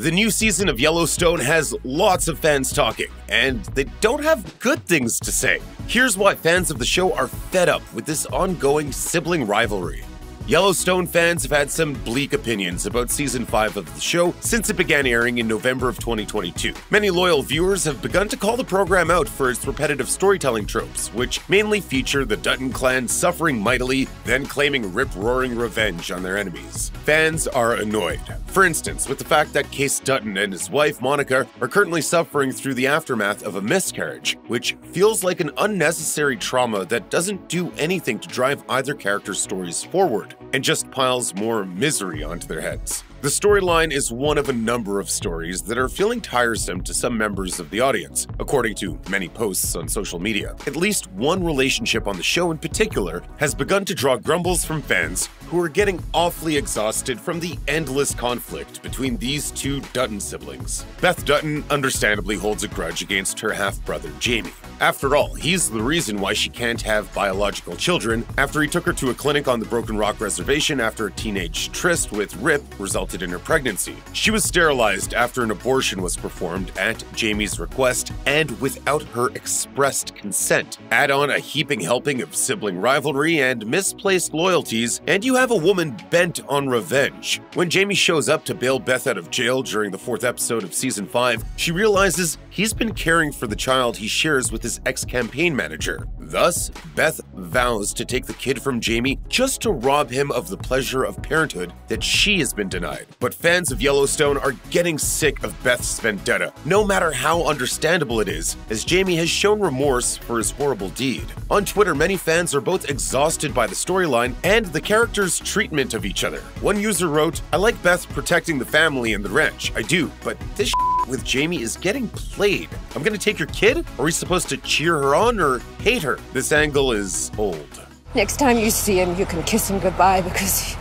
The new season of Yellowstone has lots of fans talking, and they don't have good things to say. Here's why fans of the show are fed up with this ongoing sibling rivalry. Yellowstone fans have had some bleak opinions about Season 5 of the show since it began airing in November of 2022. Many loyal viewers have begun to call the program out for its repetitive storytelling tropes, which mainly feature the Dutton clan suffering mightily, then claiming rip-roaring revenge on their enemies. Fans are annoyed, for instance, with the fact that Case Dutton and his wife Monica are currently suffering through the aftermath of a miscarriage, which feels like an unnecessary trauma that doesn't do anything to drive either character's stories forward, and just piles more misery onto their heads. The storyline is one of a number of stories that are feeling tiresome to some members of the audience, according to many posts on social media. At least one relationship on the show in particular has begun to draw grumbles from fans who are getting awfully exhausted from the endless conflict between these two Dutton siblings. Beth Dutton understandably holds a grudge against her half-brother Jamie. After all, he's the reason why she can't have biological children after he took her to a clinic on the Broken Rock Reservation after a teenage tryst with Rip resulted in her pregnancy. She was sterilized after an abortion was performed at Jamie's request and without her expressed consent. Add on a heaping helping of sibling rivalry and misplaced loyalties, and you have a woman bent on revenge. When Jamie shows up to bail Beth out of jail during the 4th episode of Season 5, she realizes he's been caring for the child he shares with his ex-campaign manager. Thus, Beth vows to take the kid from Jamie just to rob him of the pleasure of parenthood that she has been denied. But fans of Yellowstone are getting sick of Beth's vendetta, no matter how understandable it is, as Jamie has shown remorse for his horrible deed. On Twitter, many fans are both exhausted by the storyline and the characters' treatment of each other. One user wrote, "I like Beth protecting the family and the ranch, I do, but this with Jamie is getting played. I'm gonna take your kid? Are we supposed to cheer her on or hate her? This angle is old." Next time you see him, you can kiss him goodbye because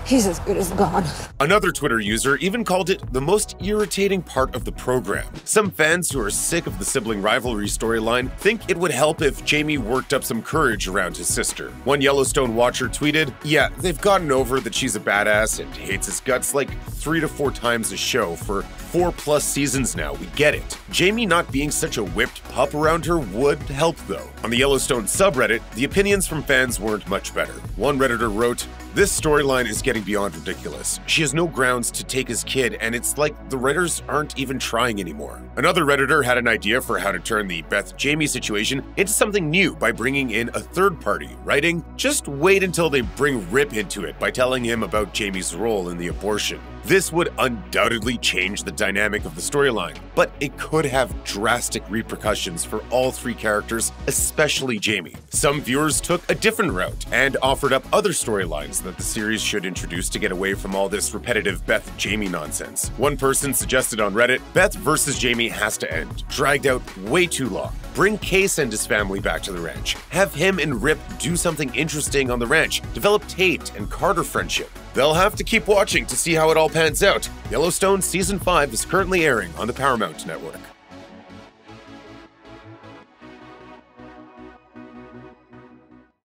he's as good as gone. Another Twitter user even called it the most irritating part of the program. Some fans who are sick of the sibling rivalry storyline think it would help if Jamie worked up some courage around his sister. One Yellowstone watcher tweeted, "Yeah, they've gotten over that she's a badass and hates his guts like 3 to 4 times a show for 4+ seasons now, we get it. Jamie not being such a whipped pup around her would help though." On the Yellowstone subreddit, the opinions from fans weren't much better. One Redditor wrote, "This storyline is getting beyond ridiculous. She has no grounds to take his kid, and it's like the writers aren't even trying anymore." Another Redditor had an idea for how to turn the Beth-Jamie situation into something new by bringing in a third party, writing, "Just wait until they bring Rip into it by telling him about Jamie's role in the abortion. This would undoubtedly change the dynamic of the storyline, but it could have drastic repercussions for all 3 characters, especially Jamie." Some viewers took a different route and offered up other storylines that the series should introduce to get away from all this repetitive Beth-Jamie nonsense. One person suggested on Reddit, Beth versus Jamie has to end. Dragged out way too long. Bring Case and his family back to the ranch. Have him and Rip do something interesting on the ranch. Develop Tate and Carter friendship. They'll have to keep watching to see how it all pans out. Yellowstone Season 5 is currently airing on the Paramount Network.